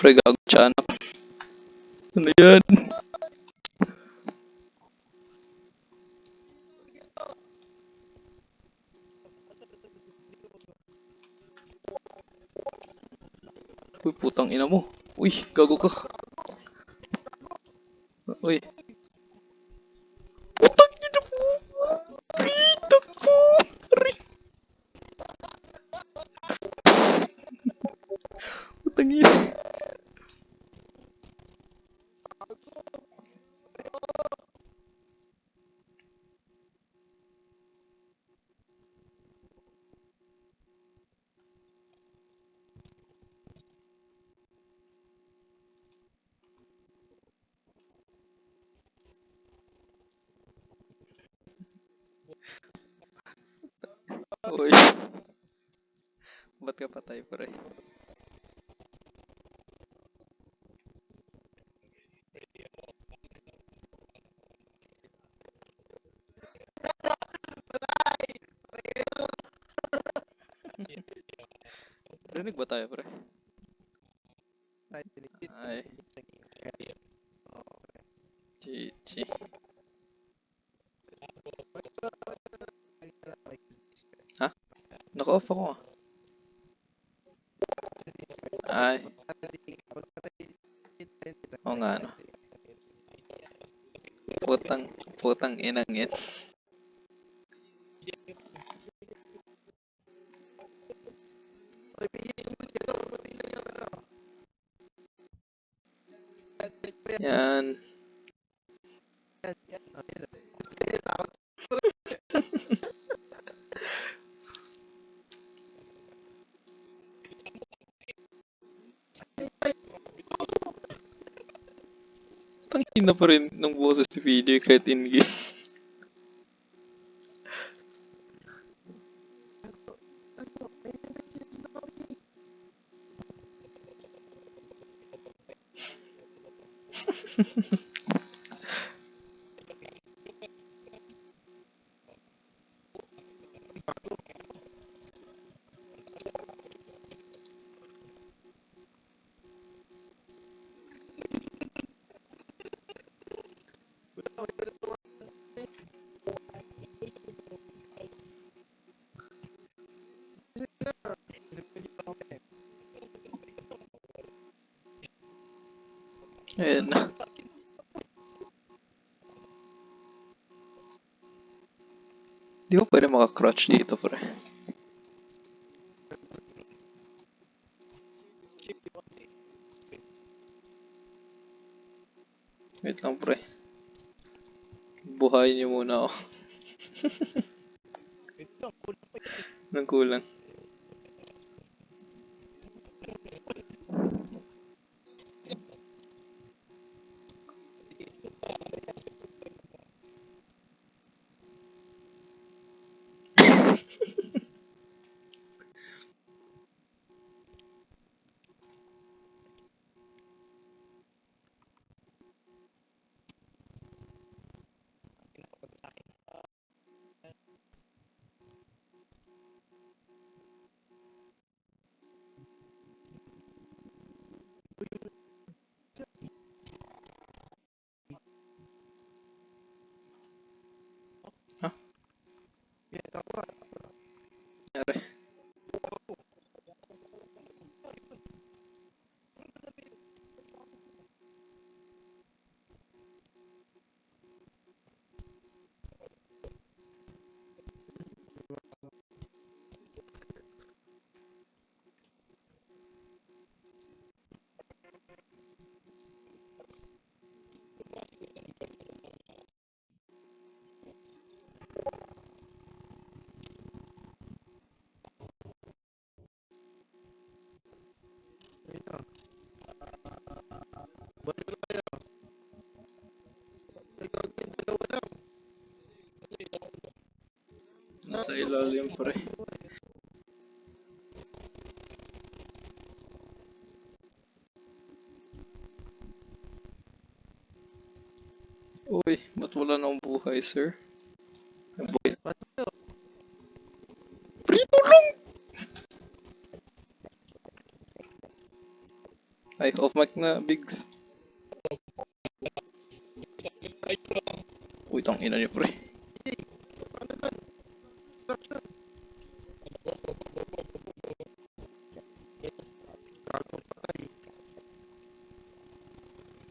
pre, gago tiyanak. Ano yan? Uy, putang ina mo. Uy, gago ka. Uy. Putang ina mo. Pitang mo. Aray. Putang ina. Uy. Ba't ka patay, pre? Rinig ba tayo, pre? Ay. GG. Ha? Naka-off ako ah. Ay. Oo nga no. Putang inang yan. Yan. Tangina pa rin ng boses si video kahit in-game. Ayan na. Di ba pwede maka-crouch dito, pre? Wait lang, pre. Buhayin niyo muna ako. Nang kulang. Ha? Nangyari? Nasa ilalim, pre. Uy, ba't wala nang buhay, sir? Ang buhay. Prito lang! Ay, off mic na, Bigs. Uy, tang ina niyo, pre.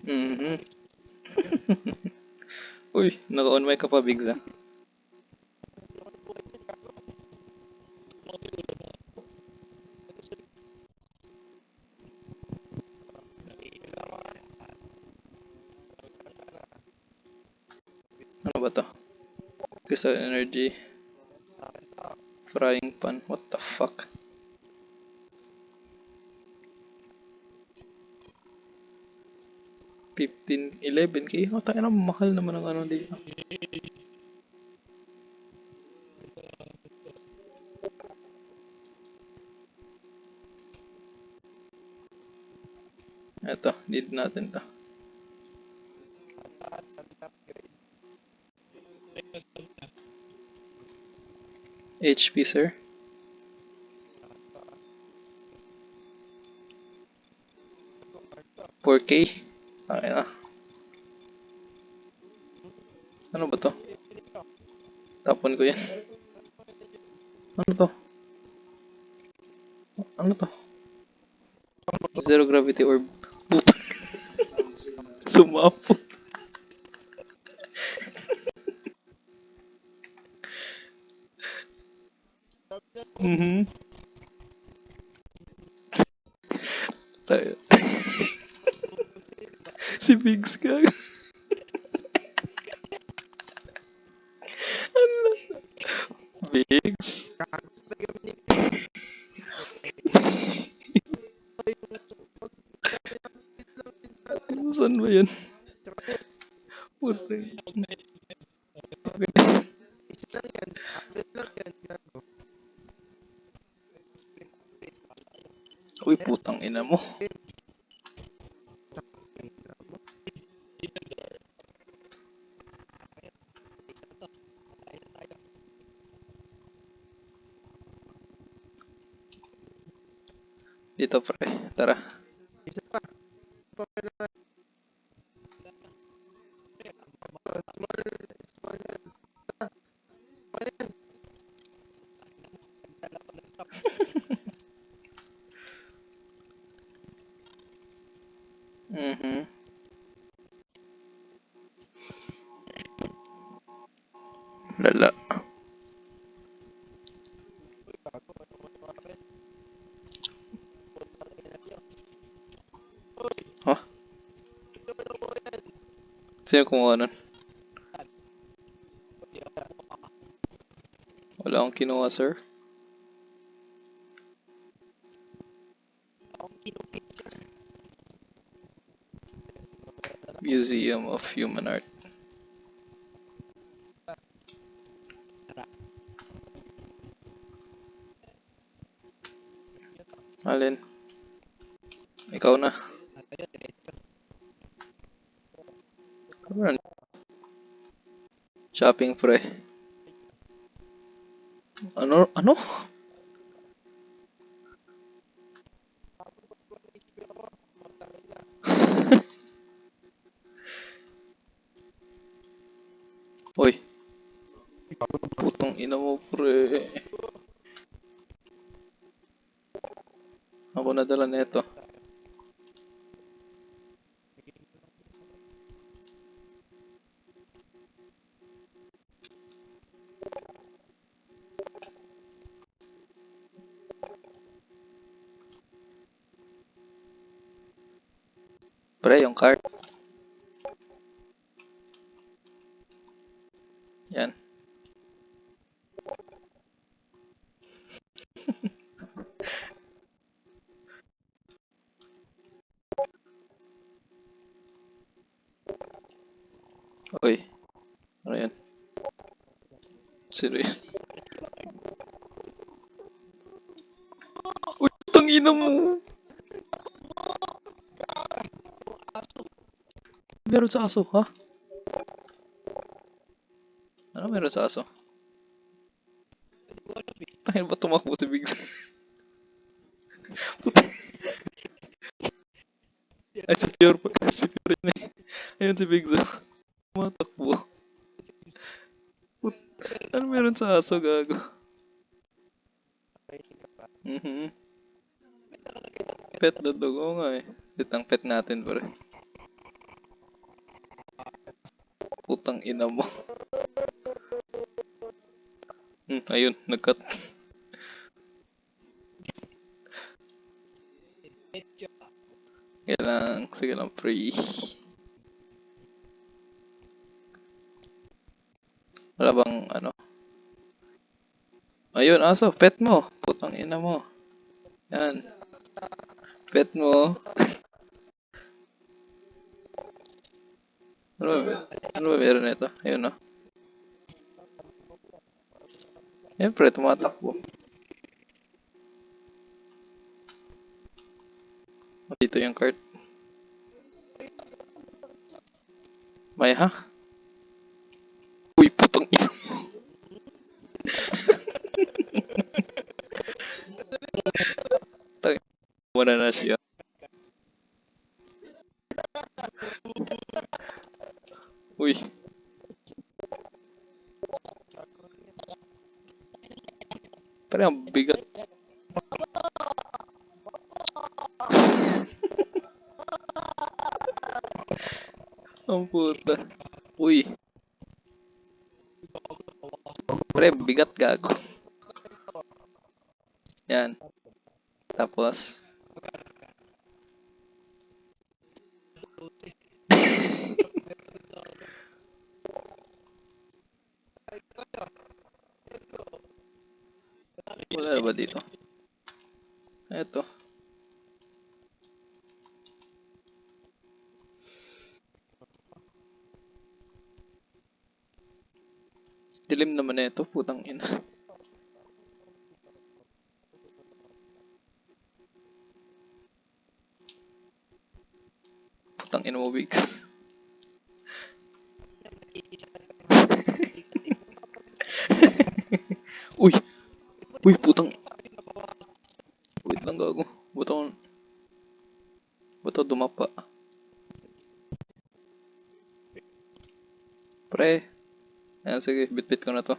Mhm. Uy, naka-on mic ka pa, Bigs, ah. Ano ba to? Crystal Energy. Frying pan. What the fuck? $15, $11K? Oh, tayo na, mahal naman ang ano dito. Eto, need natin to. HP, sir. 4K? Okay na. Ano ba to? Tapon ko yan. Ano to? Ano to? Zero gravity orb. Puta. Sumapo. Mhm. Tayo. Si Bigs ka. Ano? Bigs? Saan ba yan? Puta. Uy, putang ina mo. Dito, pre. Tara. Mhm. Lala. Ha? Sino kumuha nun? Wala akong kinuha, sir. Museum of Human Art. Alin? Ikaw na. Ano? Shopping, pre. Ano? Ano? Uy, putong ina mo, pre. Ako nadala nito. Pre, yung card. Yan. Uy, ano yan? Sino yan? Uy, putang ina mo. Meron sa aso, ha? Ano meron sa aso? Tayo ba tumakbo si Biggs? Ay, si Pure pa. Si Pure na eh. Ayun si Bigzo. Tumatakbo. Put, ano meron sa aso, gago? Mhm. Pet na dog. Oo nga eh. Ito ang pet natin, pre. Putang ina mo. Ayun, nag-cut. Sige lang, free. Wala bang ano? Ayun, aso, pet mo. Putang ina mo. Yan, pet mo. Ano ba meron nito? Ayun oh. Siyempre, tumatakbo. Dito yung cart. May ha? Uy, putang ina. Tangina, wala na siya. Uy. Parang ang bigat. Ang puta. Uy. Pre, bigat gago. Yan. Tapos. Wala na ba dito? Eto. Dilim naman na ito, putang ina. Putang ina mo, Big. Uy! Uy, putang. Wait lang, gago. Bato dumapa. Pre. Ayan, sige, bit-bit ko na to.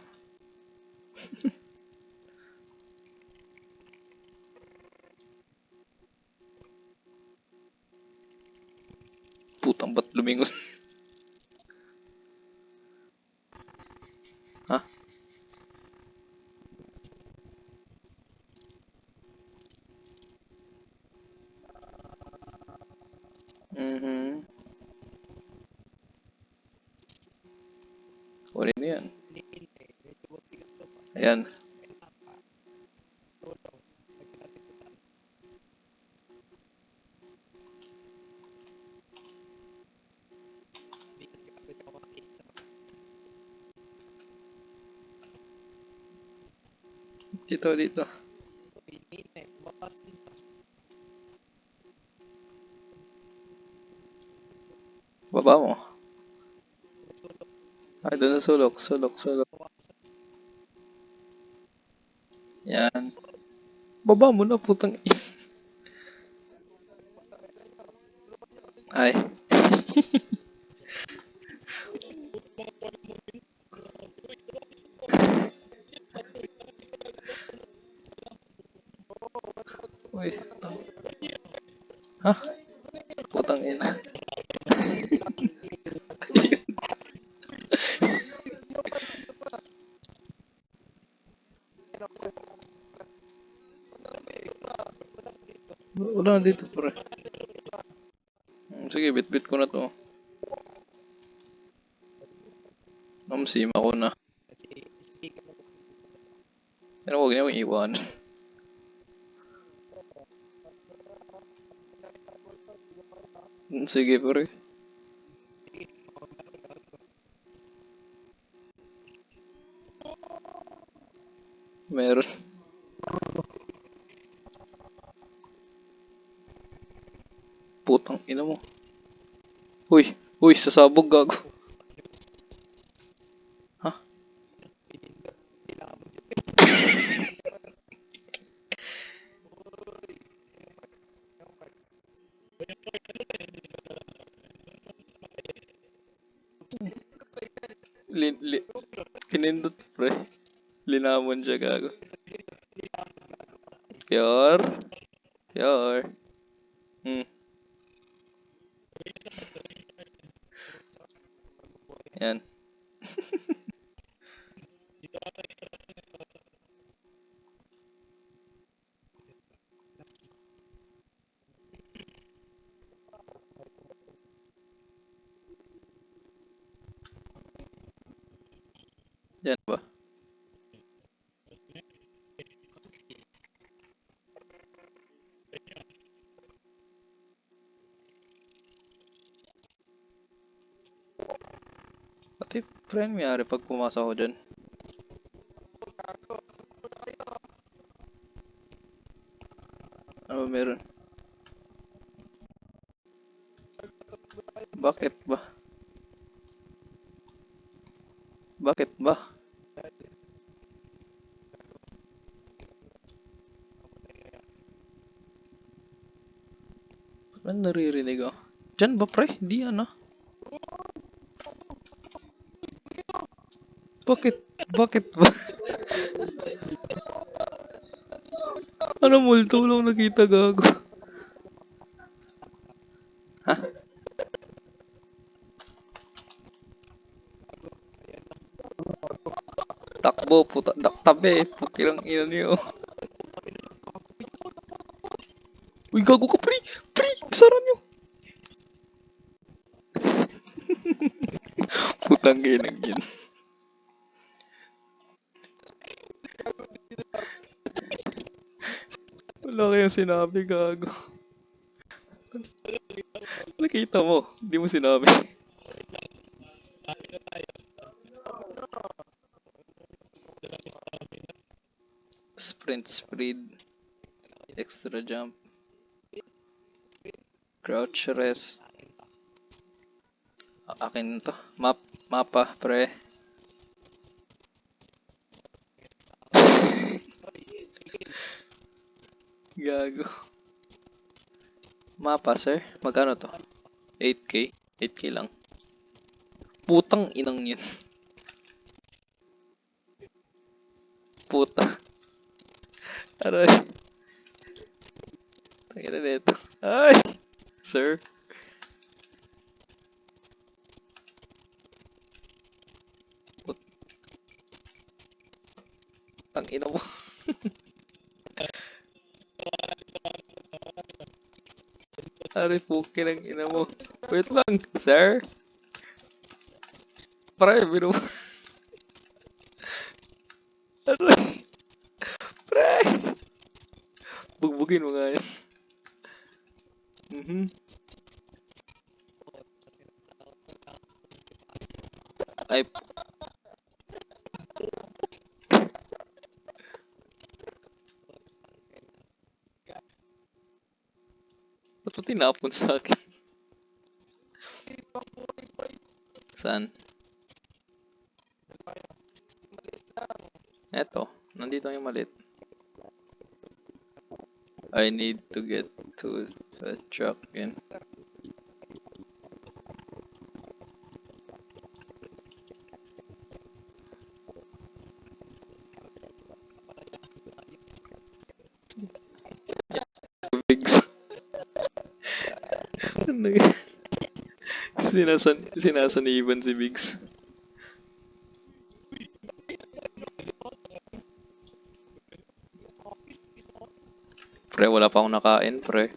Putang, ba't lumingon? Ha? Mhm. Kunin na yan. Ayan. Dito. Baba mo. Ay, doon sa sulok. Yan. Baba mo na, putang ina. Ay. Uy. Ha? Putang ina. Wala na dito, pre. Sige, bit-bit ko na to. Namsima ko na. Pero huwag niyo iwan. Sige, pre. Meron. Putang ina mo. Uy, sasabog gago. Ha? Pinindot, pre. Linamon siya, gago. Yor. Yor. Hmm. Yan. Yan ba? Pati, friend, mayari pag pumasok ako dyan. Ano ba meron? Bakit ba? Bakit ba? Ba't naririnig ako? Dyan ba, pre? Di ano? Bakit? Bakit ba? Ano multo lang nakita, gago? Ha? Takbo, puta. Tabi, pukilang ina niyo. Uy, gago ka, pre! Pre! Saran niyo! Putang ginang yun. Wala kayong sinabi, gago. Nakita mo, hindi mo sinabi. Sprint speed. Extra jump. Crouch rest. Akin to. Mapa, pre. Gago. Mapa, sir. Magkano to? 8K? 8K lang. Putang inang yun. Puta. Aray. Tangina nito. Ay! Sir. Tangina mo. Aray, puki ng ina mo. Wait lang, sir. Pre, biro mo. Aray. Pre. Bugbugin mo nga yan. Ay, ba't mo tinapon sa akin? Saan? Eto, nandito yung malit. I need to get to the truck again. Bigs. Ano yun? Sinasaniban si Bigs. Pre, wala pa akong nakain, pre.